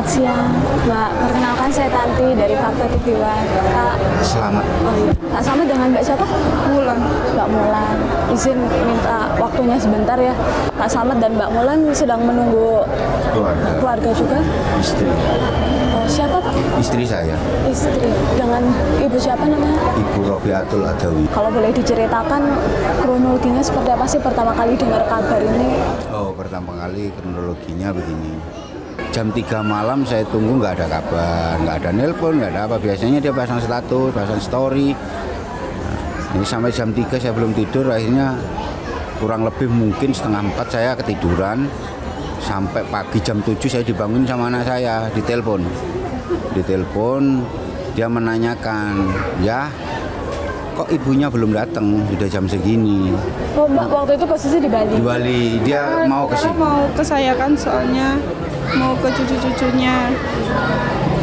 Selamat siang, Mbak. Perkenalkan saya Tanti dari Fakta TV One. Kak. Selamat. Oh iya. Kak Slamet dengan Mbak siapa? Mulan. Mbak Mulan. Izin minta waktunya sebentar ya. Kak Slamet dan Mbak Mulan sedang menunggu keluarga juga. Istri. Oh, siapa Pak? Istri saya. Istri. Dengan ibu siapa namanya? Ibu Robiatul Adawi. Kalau boleh diceritakan kronologinya seperti apa sih pertama kali dengar kabar ini? Oh, pertama kali kronologinya begini. Jam 3 malam saya tunggu nggak ada kabar, nggak ada nelpon, nggak ada apa. Biasanya dia pasang status, pasang story. Nah, ini sampai jam 3 saya belum tidur, akhirnya kurang lebih mungkin setengah 4 saya ketiduran. Sampai pagi jam 7 saya dibangun sama anak saya, ditelepon. Dia menanyakan, ya kok ibunya belum datang, sudah jam segini. Oh, Mbak waktu itu posisi di Bali? Di Bali, dia mau ke sini. Mau ke saya kan soalnya mau ke cucu-cucunya.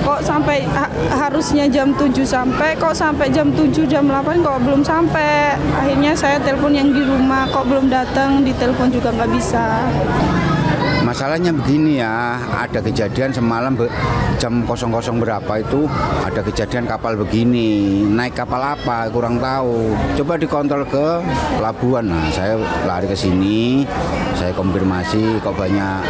Kok sampai harusnya jam 7 sampai, kok sampai jam 7, jam 8 kok belum sampai. Akhirnya saya telepon yang di rumah, kok belum datang, ditelepon juga nggak bisa. Masalahnya begini ya, ada kejadian semalam jam 00 berapa itu ada kejadian kapal begini. Naik kapal apa kurang tahu. Coba dikontrol ke pelabuhan. Nah, saya lari ke sini, saya konfirmasi kok banyak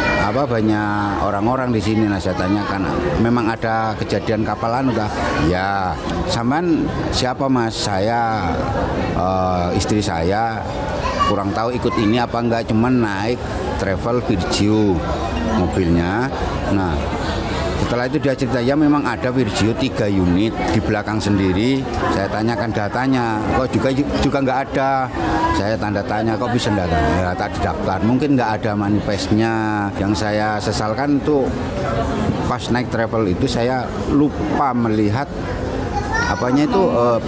orang-orang di sini. Nah, saya tanyakan, memang ada kejadian kapalan udah? Ya, sampean siapa Mas? Saya istri saya kurang tahu ikut ini apa enggak, cuman naik travel Virgio mobilnya. Nah, setelah itu dia cerita, ya memang ada Virgio 3 unit di belakang sendiri. Saya tanyakan datanya, kok juga nggak ada. Saya tanda tanya, kok bisa nggak ada? Ya, tak didaftar, mungkin nggak ada manifestnya. Yang saya sesalkan tuh pas naik travel itu saya lupa melihat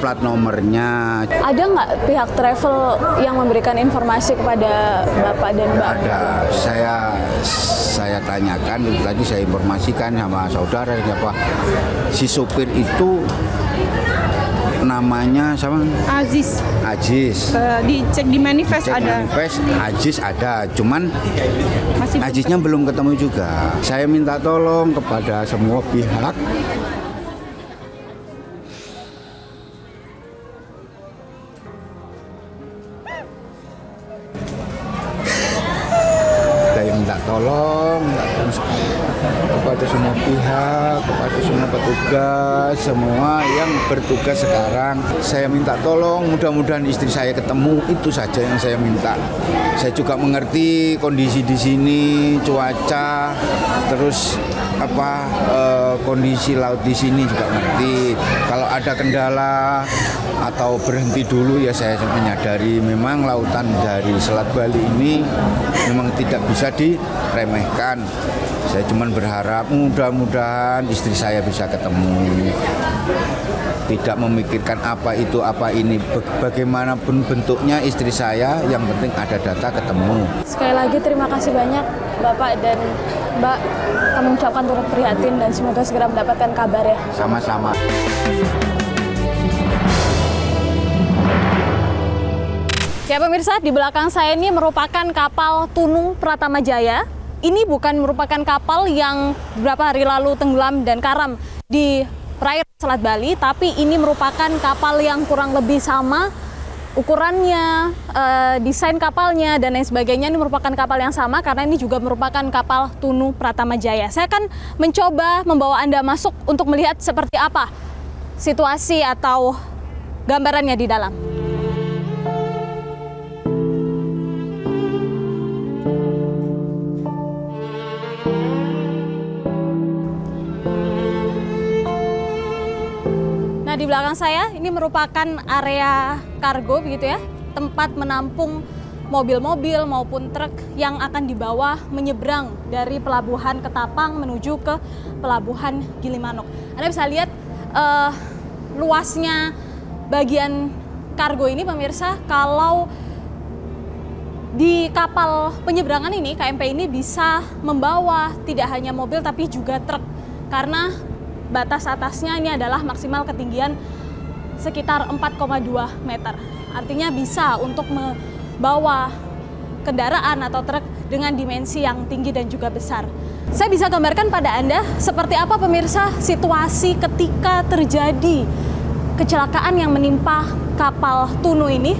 plat nomornya. Ada nggak pihak travel yang memberikan informasi kepada Bapak dan Mbak? Ada. Saya tanyakan, tadi saya informasikan sama saudara siapa. Si supir itu namanya sama? Aziz. Dicek di manifest ada. Manifest Aziz ada, cuman Masih Aziznya belum ketemu juga. Saya minta tolong kepada semua pihak. Tolong kepada semua pihak, kepada semua petugas, semua yang bertugas sekarang. Saya minta tolong, mudah-mudahan istri saya ketemu, itu saja yang saya minta. Saya juga mengerti kondisi di sini, cuaca, terus kondisi laut di sini juga ngerti. Kalau ada kendala atau berhenti dulu ya saya menyadari memang lautan dari Selat Bali ini memang tidak bisa diremehkan. Saya cuma berharap mudah-mudahan istri saya bisa ketemu. Tidak memikirkan apa itu, apa ini, bagaimanapun bentuknya istri saya, yang penting ada data ketemu. Sekali lagi terima kasih banyak Bapak dan Mbak. Kami ucapkan turut prihatin dan semoga segera mendapatkan kabar ya. Sama-sama. Ya pemirsa, di belakang saya ini merupakan kapal Tunu Pratama Jaya. Ini bukan merupakan kapal yang beberapa hari lalu tenggelam dan karam di perairan Selat Bali, tapi ini merupakan kapal yang kurang lebih sama ukurannya, desain kapalnya, dan lain sebagainya. Ini merupakan kapal yang sama karena ini juga merupakan kapal Tunu Pratama Jaya. Saya akan mencoba membawa Anda masuk untuk melihat seperti apa situasi atau gambarannya di dalam. Di belakang saya ini merupakan area kargo begitu ya, tempat menampung mobil-mobil maupun truk yang akan dibawa menyeberang dari pelabuhan Ketapang menuju ke pelabuhan Gilimanuk. Anda bisa lihat luasnya bagian kargo ini pemirsa. Kalau di kapal penyeberangan ini, KMP ini bisa membawa tidak hanya mobil tapi juga truk, karena batas atasnya ini adalah maksimal ketinggian sekitar 4,2 meter. Artinya bisa untuk membawa kendaraan atau truk dengan dimensi yang tinggi dan juga besar. Saya bisa gambarkan pada Anda seperti apa pemirsa situasi ketika terjadi kecelakaan yang menimpa kapal tunu ini,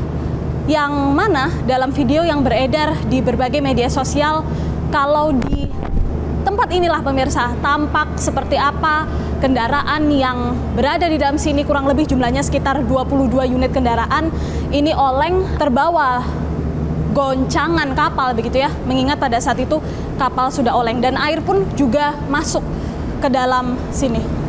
yang mana dalam video yang beredar di berbagai media sosial, kalau di tempat inilah pemirsa tampak seperti apa kendaraan yang berada di dalam sini, kurang lebih jumlahnya sekitar 22 unit kendaraan ini oleng terbawa goncangan kapal begitu ya, mengingat pada saat itu kapal sudah oleng dan air pun juga masuk ke dalam sini.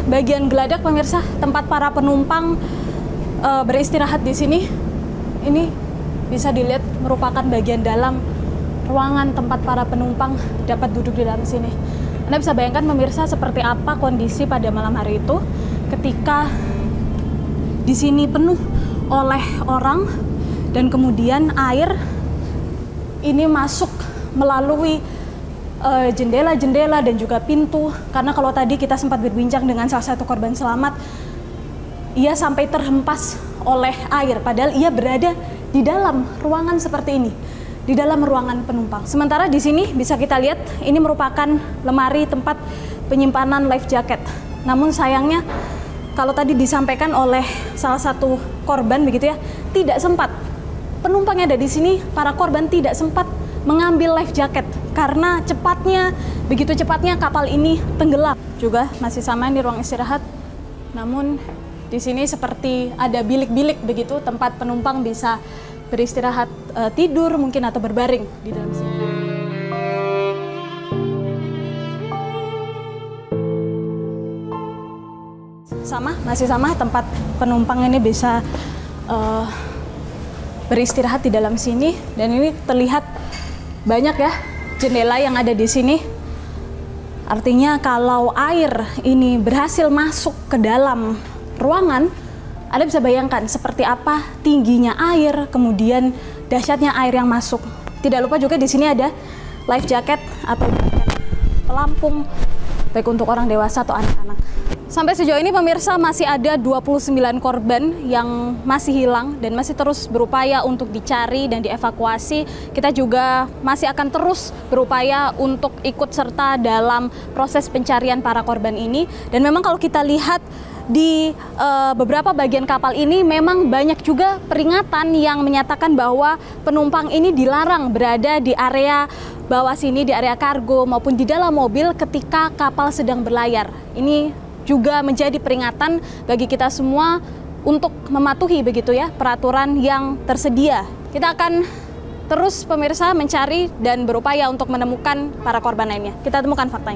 Bagian geladak pemirsa, tempat para penumpang beristirahat di sini. Ini bisa dilihat merupakan bagian dalam ruangan tempat para penumpang dapat duduk di dalam sini. Anda bisa bayangkan pemirsa seperti apa kondisi pada malam hari itu ketika di sini penuh oleh orang dan kemudian air ini masuk melalui jendela-jendela dan juga pintu, karena kalau tadi kita sempat berbincang dengan salah satu korban selamat, ia sampai terhempas oleh air padahal ia berada di dalam ruangan seperti ini, di dalam ruangan penumpang. Sementara di sini bisa kita lihat ini merupakan lemari tempat penyimpanan life jacket. Namun sayangnya kalau tadi disampaikan oleh salah satu korban begitu ya, tidak sempat penumpang yang ada di sini, para korban tidak sempat mengambil life jacket karena begitu cepatnya kapal ini tenggelam. Juga masih sama di ruang istirahat, namun di sini seperti ada bilik-bilik begitu tempat penumpang bisa beristirahat, tidur mungkin atau berbaring di dalam sini. Masih sama tempat penumpang ini bisa beristirahat di dalam sini, dan ini terlihat banyak ya jendela yang ada di sini. Artinya kalau air ini berhasil masuk ke dalam ruangan, Anda bisa bayangkan seperti apa tingginya air, kemudian dahsyatnya air yang masuk. Tidak lupa juga di sini ada life jacket atau pelampung baik untuk orang dewasa atau anak-anak. Sampai sejauh ini pemirsa masih ada 29 korban yang masih hilang dan masih terus berupaya untuk dicari dan dievakuasi. Kita juga masih akan terus berupaya untuk ikut serta dalam proses pencarian para korban ini. Dan memang kalau kita lihat di beberapa bagian kapal ini memang banyak juga peringatan yang menyatakan bahwa penumpang ini dilarang berada di area bawah sini, di area kargo maupun di dalam mobil ketika kapal sedang berlayar. Ini juga menjadi peringatan bagi kita semua untuk mematuhi begitu ya peraturan yang tersedia. Kita akan terus pemirsa mencari dan berupaya untuk menemukan para korban lainnya. Kita temukan faktanya.